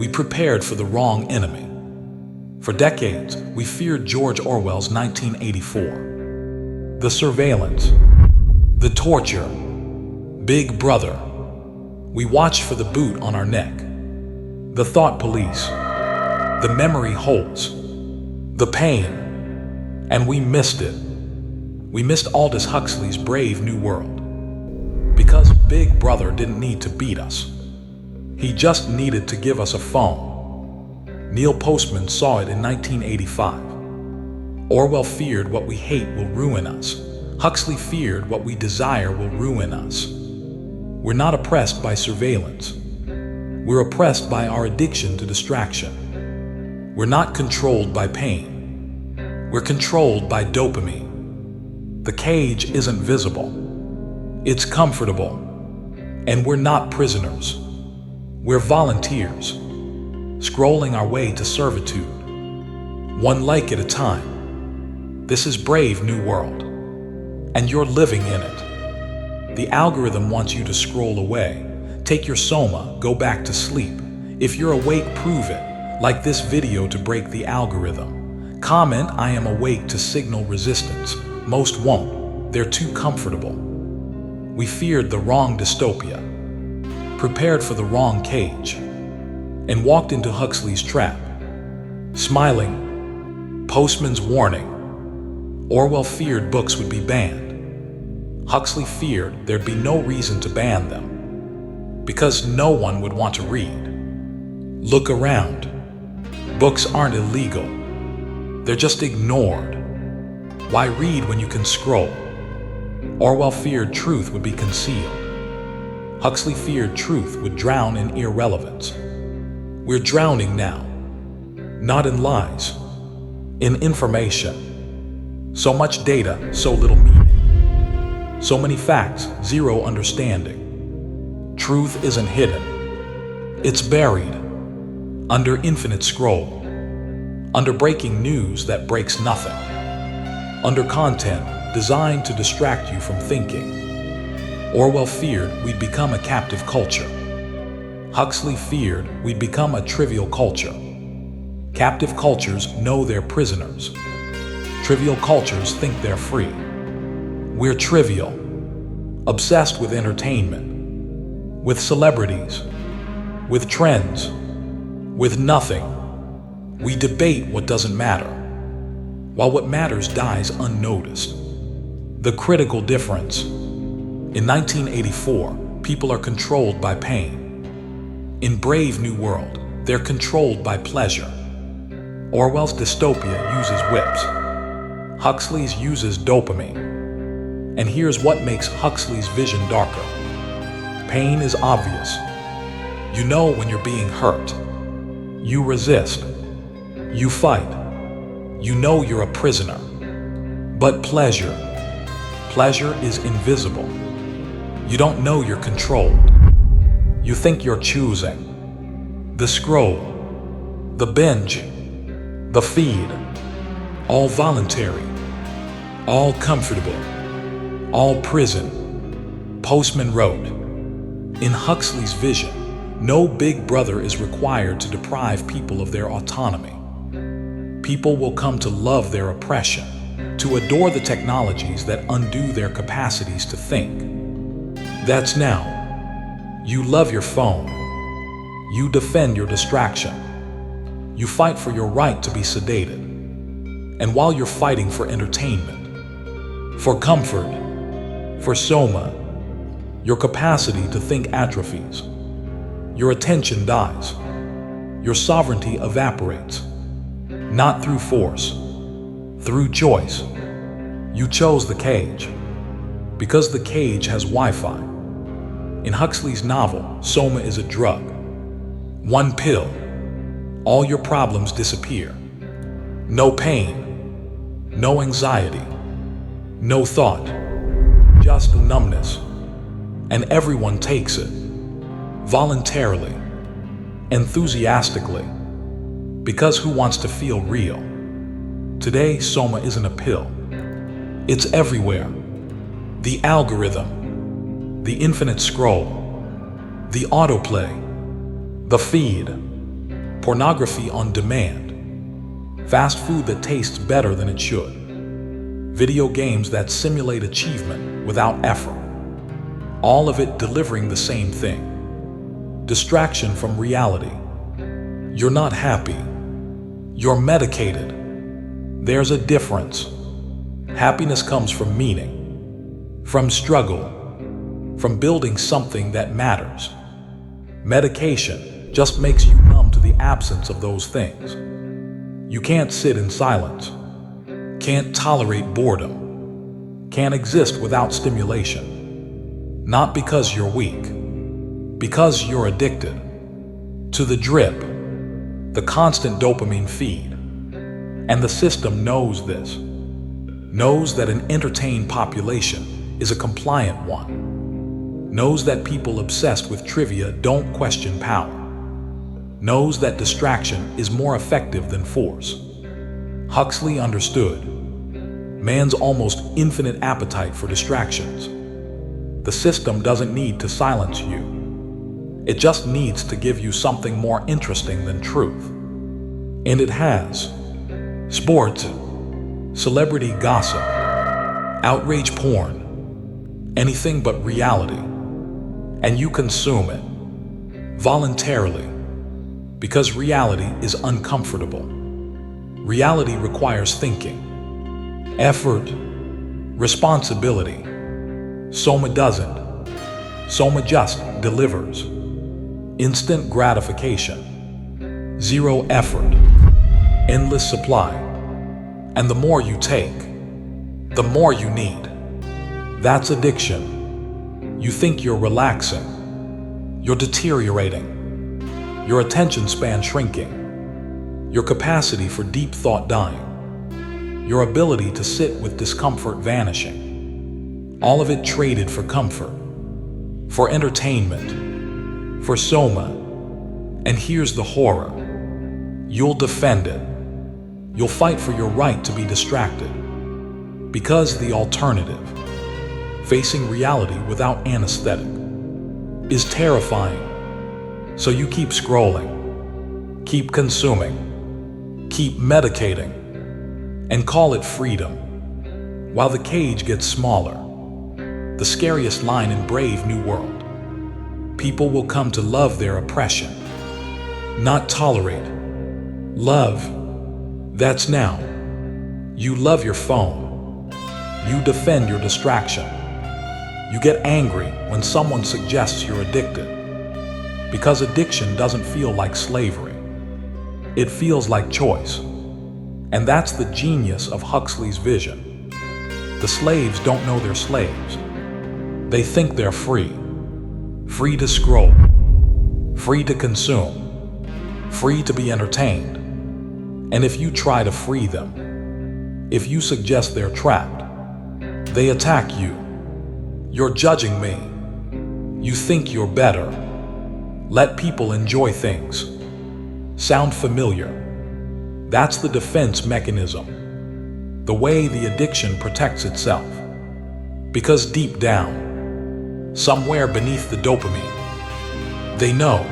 We prepared for the wrong enemy. For decades, we feared George Orwell's 1984. The surveillance, the torture, Big Brother. We watched for the boot on our neck, the thought police, the memory holes, the pain, and we missed it. We missed Aldous Huxley's Brave New World. Because Big Brother didn't need to beat us. He just needed to give us a phone. Neil Postman saw it in 1985. Orwell feared what we hate will ruin us. Huxley feared what we desire will ruin us. We're not oppressed by surveillance. We're oppressed by our addiction to distraction. We're not controlled by pain. We're controlled by dopamine. The cage isn't visible. It's comfortable. And we're not prisoners. We're volunteers, scrolling our way to servitude, one like at a time. This is Brave New World, and you're living in it. The algorithm wants you to scroll away. Take your Soma, go back to sleep. If you're awake, prove it. Like this video to break the algorithm. Comment, I am awake, to signal resistance. Most won't. They're too comfortable. We feared the wrong dystopia, prepared for the wrong cage, and walked into Huxley's trap. Smiling, Postman's warning. Orwell feared books would be banned. Huxley feared there'd be no reason to ban them, because no one would want to read. Look around. Books aren't illegal. They're just ignored. Why read when you can scroll? Orwell feared truth would be concealed. Huxley feared truth would drown in irrelevance. We're drowning now. Not in lies. In information. So much data, so little meaning. So many facts, zero understanding. Truth isn't hidden. It's buried. Under infinite scroll. Under breaking news that breaks nothing. Under content designed to distract you from thinking. Orwell feared we'd become a captive culture. Huxley feared we'd become a trivial culture. Captive cultures know they're prisoners. Trivial cultures think they're free. We're trivial, obsessed with entertainment, with celebrities, with trends, with nothing. We debate what doesn't matter, while what matters dies unnoticed. The critical difference. In 1984, people are controlled by pain. In Brave New World, they're controlled by pleasure. Orwell's dystopia uses whips. Huxley's uses dopamine. And here's what makes Huxley's vision darker. Pain is obvious. You know when you're being hurt. You resist. You fight. You know you're a prisoner. But pleasure is invisible. You don't know you're controlled. You think you're choosing. The scroll, the binge, the feed, all voluntary, all comfortable, all prison. Postman wrote, in Huxley's vision, no big brother is required to deprive people of their autonomy. People will come to love their oppression, to adore the technologies that undo their capacities to think. That's now. You love your phone. You defend your distraction. You fight for your right to be sedated. And while you're fighting for entertainment, for comfort, for Soma, your capacity to think atrophies. Your attention dies. Your sovereignty evaporates. Not through force, through choice. You chose the cage, because the cage has Wi-Fi. In Huxley's novel, Soma is a drug. One pill, all your problems disappear. No pain, no anxiety, no thought, just numbness. And everyone takes it, voluntarily, enthusiastically, because who wants to feel real? Today, Soma isn't a pill. It's everywhere. The algorithm, the infinite scroll, the autoplay, the feed, pornography on demand, fast food that tastes better than it should, video games that simulate achievement without effort, all of it delivering the same thing: distraction from reality. You're not happy. You're medicated. There's a difference. Happiness comes from meaning, from struggle, from building something that matters. Medication just makes you numb to the absence of those things. You can't sit in silence, can't tolerate boredom, can't exist without stimulation. Not because you're weak, because you're addicted to the drip, the constant dopamine feed. And the system knows this, knows that an entertained population is a compliant one, knows that people obsessed with trivia don't question power, knows that distraction is more effective than force. Huxley understood man's almost infinite appetite for distractions. The system doesn't need to silence you. It just needs to give you something more interesting than truth. And it has. Sports, celebrity gossip, outrage porn, anything but reality. And you consume it voluntarily because reality is uncomfortable. Reality requires thinking, effort, responsibility. Soma doesn't. Soma just delivers. Instant gratification, zero effort, endless supply. And the more you take, the more you need. That's addiction. You think you're relaxing. You're deteriorating. Your attention span shrinking. Your capacity for deep thought dying. Your ability to sit with discomfort vanishing. All of it traded for comfort, for entertainment, for Soma. And here's the horror. You'll defend it. You'll fight for your right to be distracted. Because the alternative, facing reality without anesthetic, is terrifying. So you keep scrolling, keep consuming, keep medicating, and call it freedom. While the cage gets smaller, the scariest line in Brave New World, people will come to love their oppression, not tolerate. Love, that's now. You love your phone. You defend your distraction. You get angry when someone suggests you're addicted. Because addiction doesn't feel like slavery. It feels like choice. And that's the genius of Huxley's vision. The slaves don't know they're slaves. They think they're free. Free to scroll. Free to consume. Free to be entertained. And if you try to free them, if you suggest they're trapped, they attack you. You're judging me. You think you're better. Let people enjoy things. Sound familiar? That's the defense mechanism. The way the addiction protects itself. Because deep down, somewhere beneath the dopamine, they know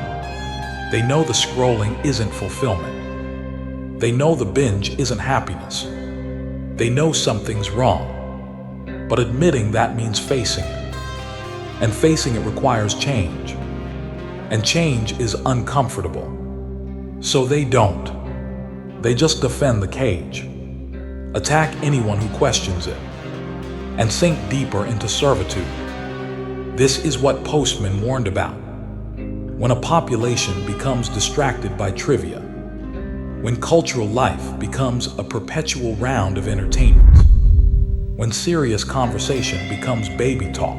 the scrolling isn't fulfillment. They know the binge isn't happiness. They know something's wrong. But admitting that means facing it. And facing it requires change. And change is uncomfortable. So they don't. They just defend the cage. Attack anyone who questions it. And sink deeper into servitude. This is what Postman warned about. When a population becomes distracted by trivia, when cultural life becomes a perpetual round of entertainment, when serious conversation becomes baby talk,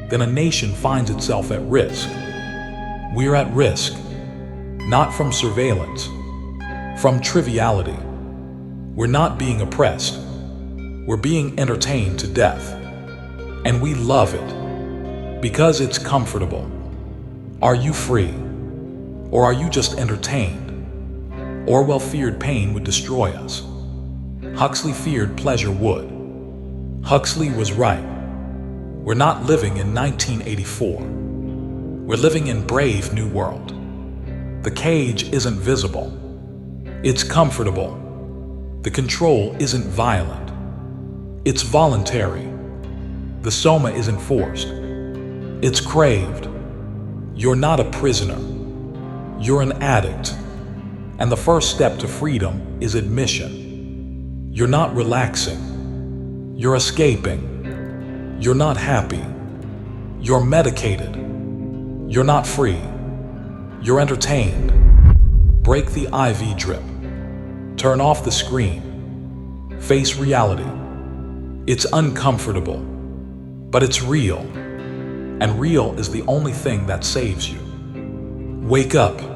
then a nation finds itself at risk. We're at risk, not from surveillance, from triviality. We're not being oppressed. We're being entertained to death. And we love it, because it's comfortable. Are you free? Or are you just entertained? Orwell feared pain would destroy us. Huxley feared pleasure would. Huxley was right. We're not living in 1984. We're living in Brave New World. The cage isn't visible. It's comfortable. The control isn't violent. It's voluntary. The Soma isn't forced. It's craved. You're not a prisoner. You're an addict. And the first step to freedom is admission. You're not relaxing. You're escaping. You're not happy. You're medicated. You're not free. You're entertained. Break the IV drip. Turn off the screen. Face reality. It's uncomfortable, but it's real. And real is the only thing that saves you. Wake up.